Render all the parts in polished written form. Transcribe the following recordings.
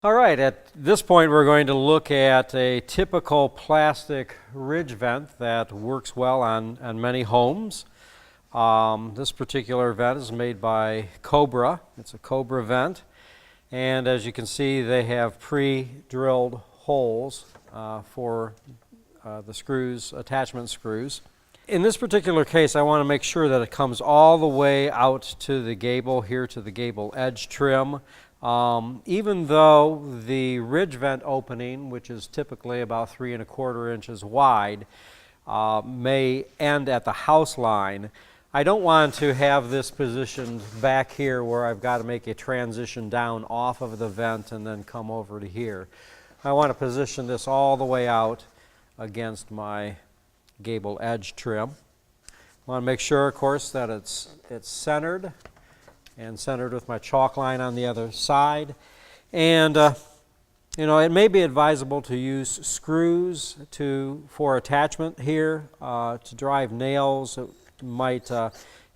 All right, at this point we're going to look at a typical plastic ridge vent that works well on many homes. This particular vent is made by Cobra. It's a Cobra vent, and as you can see they have pre-drilled holes for the screws, attachment screws. In this particular case I want to make sure that it comes all the way out to the gable, here to the gable edge trim. Even though the ridge vent opening, which is typically about 3 1/4 inches wide, may end at the house line, I don't want to have this positioned back here where I've got to make a transition down off of the vent and then come over to here. I want to position this all the way out against my gable edge trim. I want to make sure, of course, that it's centered, and centered with my chalk line on the other side. And you know, it may be advisable to use screws for attachment here to drive nails. It might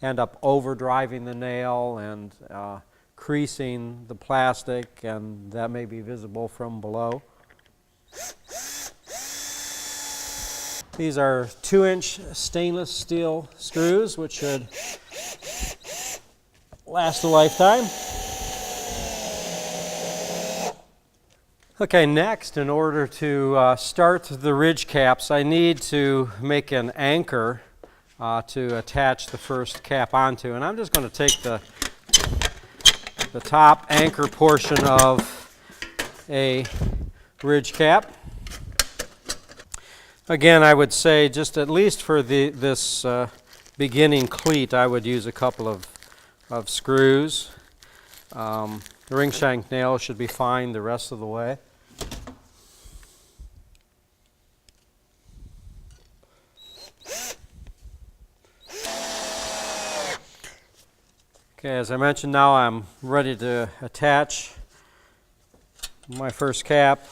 end up over driving the nail and creasing the plastic, and that may be visible from below. These are 2-inch stainless steel screws, which should last a lifetime. Okay, next, in order to start the ridge caps, I need to make an anchor to attach the first cap onto, and I'm just going to take the top anchor portion of a ridge cap. Again, I would say just at least for this beginning cleat, I would use a couple of screws. The ring shank nail should be fine the rest of the way. Okay, as I mentioned, now I'm ready to attach my first cap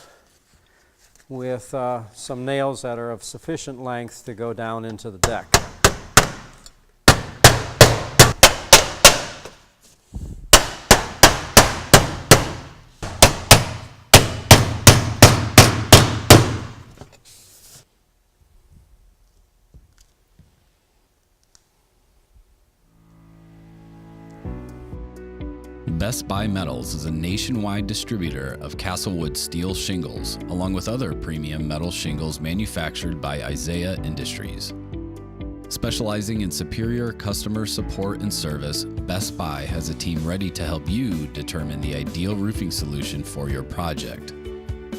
with some nails that are of sufficient length to go down into the deck. Best Buy Metals is a nationwide distributor of KasselWood steel shingles, along with other premium metal shingles manufactured by Isaiah Industries. Specializing in superior customer support and service, Best Buy has a team ready to help you determine the ideal roofing solution for your project.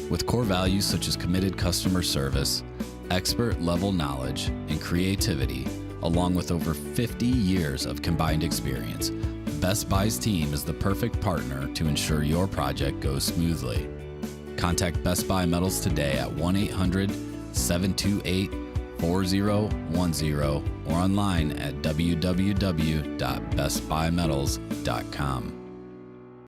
With core values such as committed customer service, expert-level knowledge, and creativity, along with over 50 years of combined experience, Best Buy's team is the perfect partner to ensure your project goes smoothly. Contact Best Buy Metals today at 1-800-728-4010 or online at www.bestbuymetals.com.